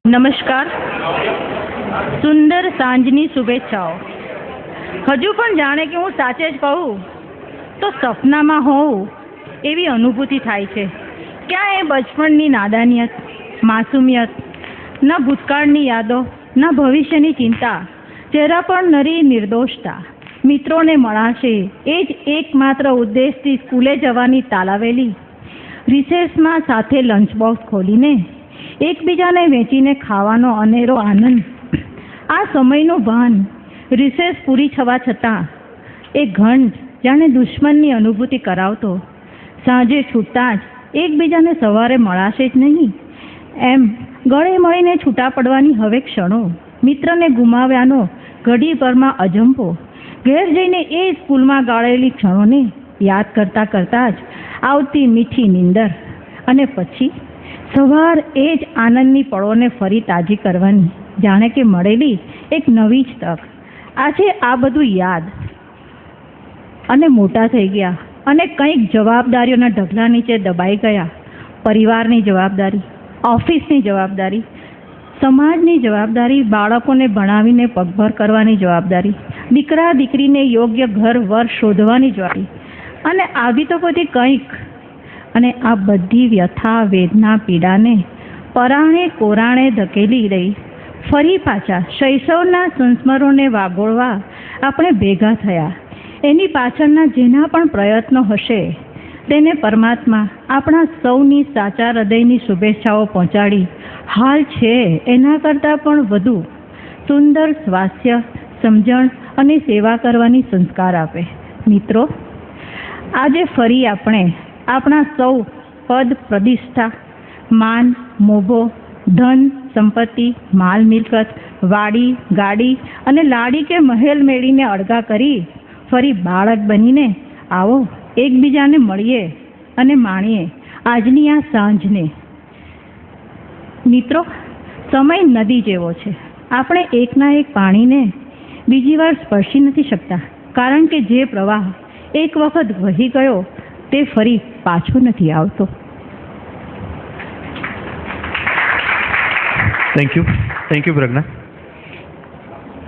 નમસ્કાર. સુંદર સાંજની શુભેચ્છાઓ. હજુ પણ જાણે કે હું સાચે જ કહું તો સપનામાં હોઉં એવી અનુભૂતિ થાય છે. ક્યાં એ બચપણની નાદાનિયત, માસુમિયત, ન ભૂતકાળની યાદો, ન ભવિષ્યની ચિંતા, જરા પણ નરી નિર્દોષતા. મિત્રોને મળાશે એ જ એકમાત્ર ઉદ્દેશથી સ્કૂલે જવાની તાલાવેલી. રિસેસમાં સાથે લંચ બોક્સ ખોલીને એકબીજાને વેચીને ખાવાનો અનેરો આનંદ. આ સમયનું ભાન રિસેસ પૂરી થવા છતાં એ ઘંટ જાણે દુશ્મનની અનુભૂતિ કરાવતો. સાંજે છૂટતા જ એકબીજાને સવારે મળાશે જ નહીં એમ ગળે મળીને છૂટા પડવાની હવે ક્ષણો. મિત્રને ગુમાવ્યાનો ઘડીભરમાં અજંપો. ઘેર જઈને એ સ્કૂલમાં ગાળેલી ક્ષણોને યાદ કરતાં કરતાં જ આવતી મીઠી નીંદર, અને પછી સવાર એ જ આનંદની પળોને ફરી તાજી કરવાની, જાણે કે મળેલી એક નવી જ તક. આજે આ બધું યાદ અને મોટા થઈ ગયા અને કંઈક જવાબદારીઓના ઢગલા નીચે દબાઈ ગયા. પરિવારની જવાબદારી, ઓફિસની જવાબદારી, સમાજની જવાબદારી, બાળકોને ભણાવીને પગભર કરવાની જવાબદારી, દીકરા દીકરીને યોગ્ય ઘર વર શોધવાની જવાબદારી, અને આવી તો બધી કંઈક. અને આ બધી વ્યથા, વેદના, પીડાને પરાણે કોરાણે ધકેલી દઈ ફરી પાછા શૈશવના સંસ્મરણોને વાગોળવા આપણે ભેગા થયા. એની પાછળના જેના પણ પ્રયત્નો હશે તેને પરમાત્મા આપણા સૌની સાચા હૃદયની શુભેચ્છાઓ પહોંચાડી હાલ છે એના કરતાં પણ વધુ સુંદર સ્વાસ્થ્ય, સમજણ અને સેવા કરવાની સંસ્કાર આપે. મિત્રો, આજે ફરી આપણે આપણા સૌ પદ, પ્રતિષ્ઠા, માન, મોભો, ધન, સંપત્તિ, માલ મિલકત, વાડી, ગાડી અને લાડી કે મહેલ મેળીને અળગા કરી ફરી બાળક બનીને આવો એકબીજાને મળીએ અને માણીએ આજની આ સાંજને. મિત્રો, સમય નદી જેવો છે. આપણે એકના એક પાણીને બીજી વાર સ્પર્શી નથી શકતા, કારણ કે જે પ્રવાહ એક વખત વહી ગયો તે ફરી પાછો નથી આવતો. Thank you, Pragna.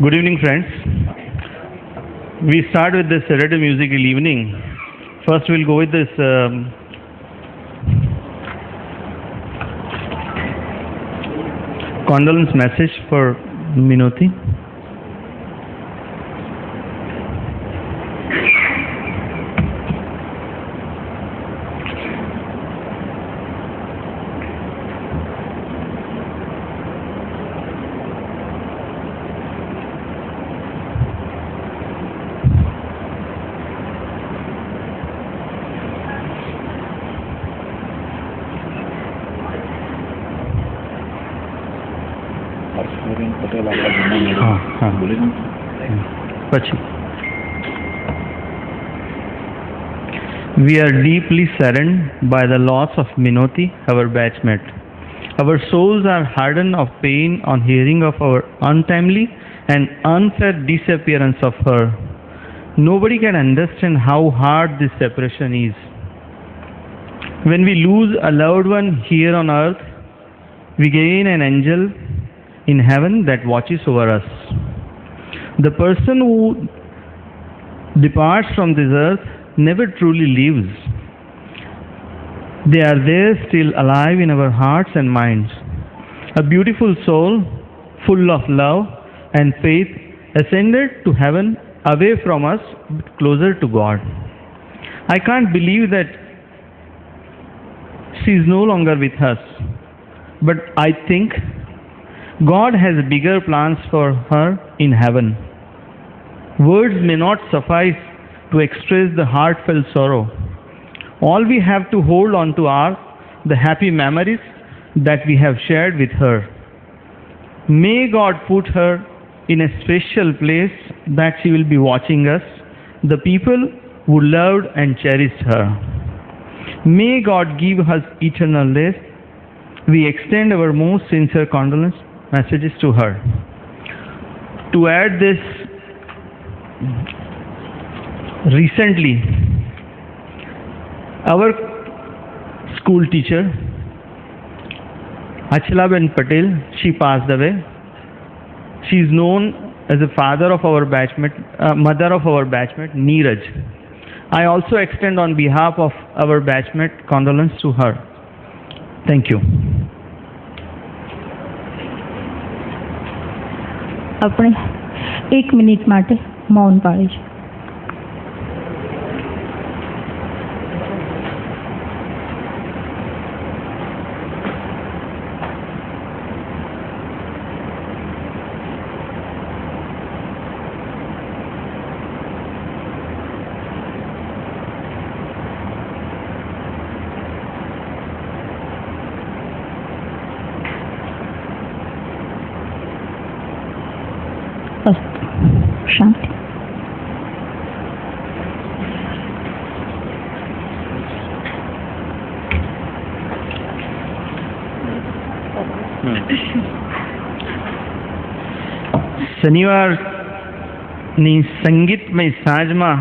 Good evening, friends. We start with this sedative musical evening. First, we'll go with this condolence message for Minoti. We are deeply saddened by the loss of Minoti, our batchmate. Our souls are hardened of pain on hearing of our untimely and unfair disappearance of her. Nobody can understand how hard this separation is. When we lose a loved one here on earth, we gain an angel in heaven that watches over us. The person who departs from this earth never truly lives. They are there still alive in our hearts and minds. A beautiful soul, full of love and faith, ascended to heaven away from us, but closer to God. I can't believe that she is no longer with us, but I think God has bigger plans for her in heaven. Words may not suffice to express the heartfelt sorrow. All we have to hold on to are the happy memories that we have shared with her. May God put her in a special place that she will be watching us, the people who loved and cherished her. May God give us eternal rest. We extend our most sincere condolence messages to her. To add this, recently our school teacher Achalaben Patel, she passed away. She is known as the father of our batchmate, mother of our batchmate, Neeraj. I also extend on behalf of our batchmate condolence to her. Thank you. આપણે 1 minute માટે મૌન પાળીશું. શાંતિ. શનિવારની સંગીતમય સાંજમાં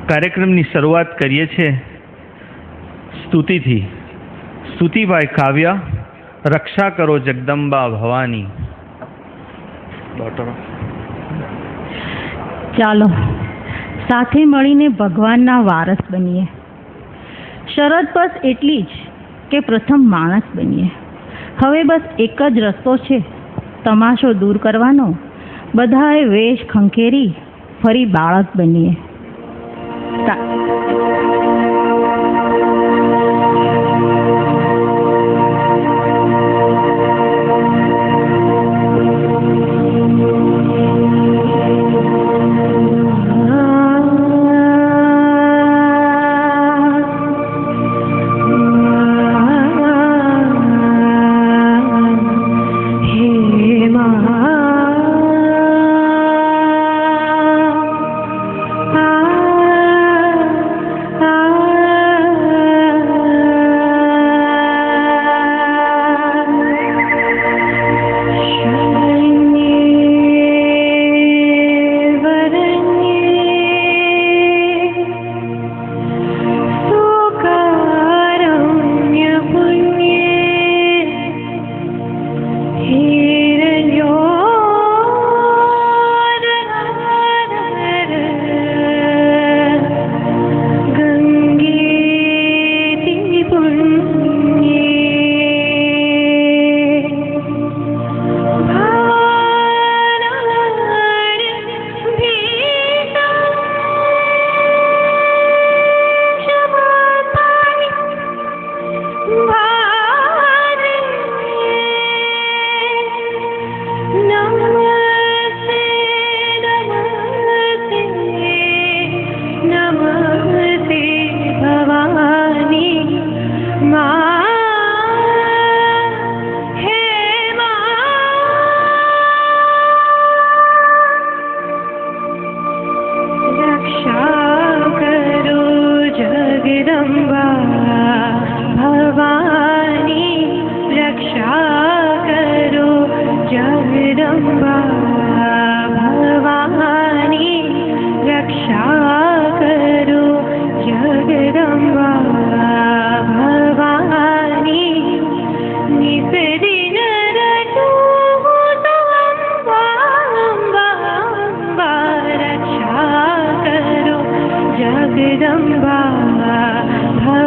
કાર્યક્રમની શરૂઆત કરીએ છીએ સ્તુતિથી. સ્તુતિભાઈ કાવ્ય, રક્ષા કરો જગદંબા ભવાની. ચાલો સાથે મળીને ભગવાનના વારસ બનીએ. શરત બસ એટલી જ કે પ્રથમ માણસ બનીએ. હવે બસ એક જ રસ્તો છે, તમાશો દૂર કરવાનો. બધાએ વેશ ખંખેરી ફરી બાળક બનીએ.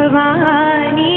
Bhavani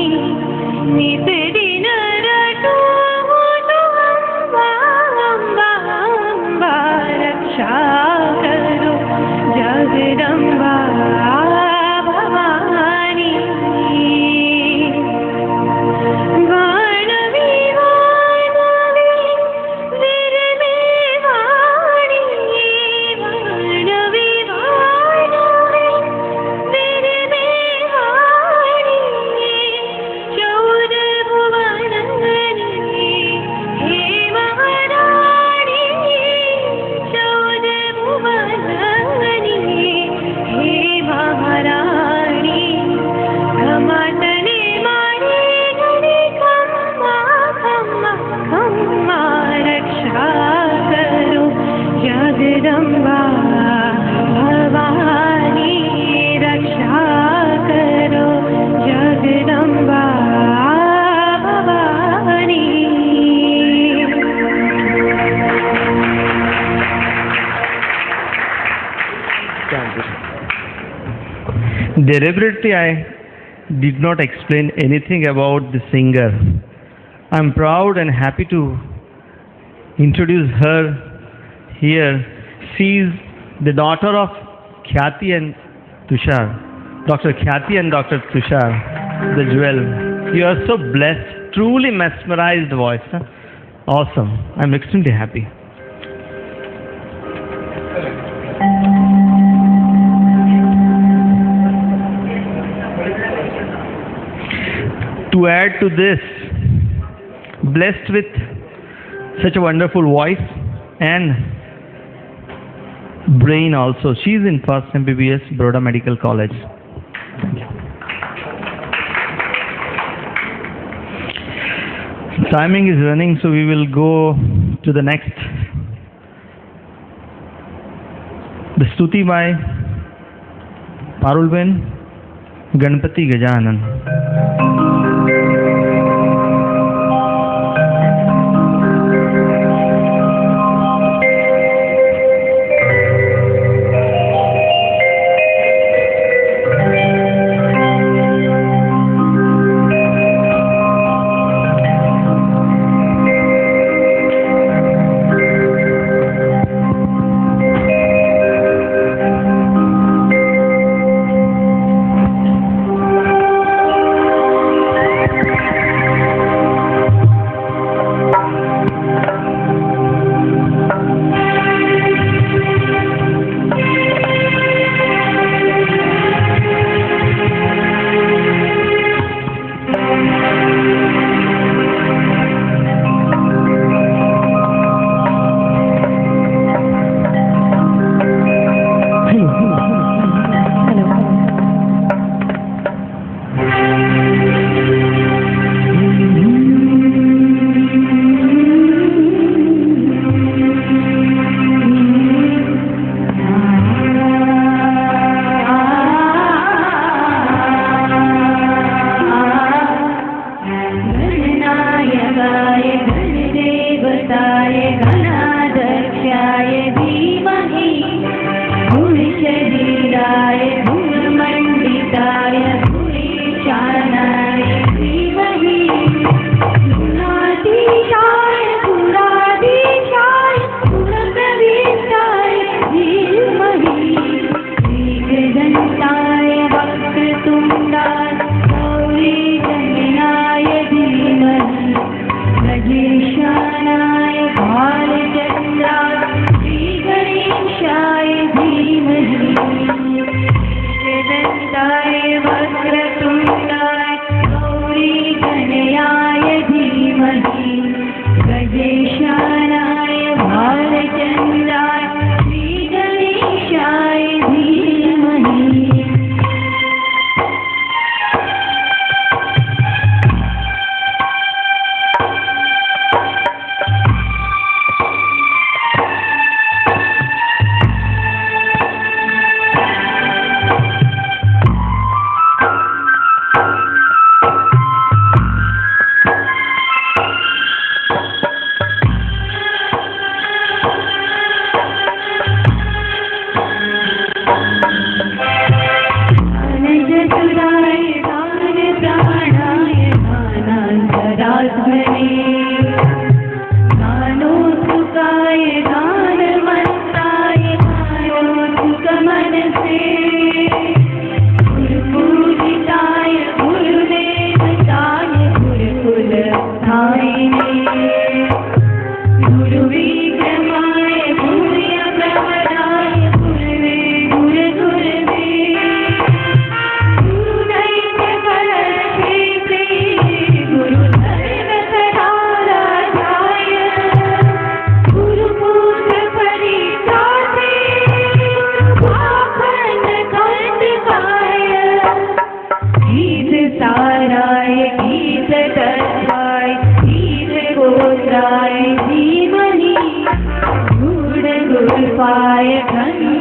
Deliberately, I did not explain anything about the singer. I'm proud and happy to introduce her here. She is the daughter of Khyati and Tushar. Dr. Khyati and Dr. Tushar, the jewel. You are so blessed, truly mesmerized voice. Huh? Awesome. I'm extremely happy. To add to this, blessed with such a wonderful voice and brain also. She is in first MBBS, Baroda Medical College. Thank you. Timing is running, so we will go to the next. The Stuti by Parulben Ganpati Gajanan.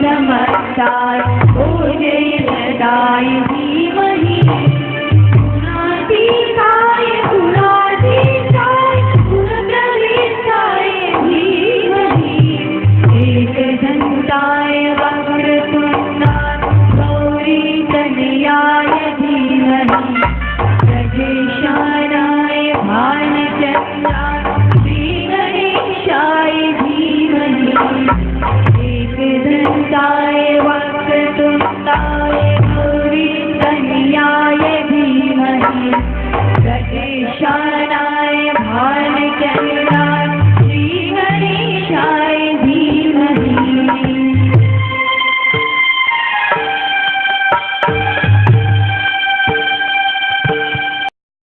Gandhamastai, O Jai Sadai.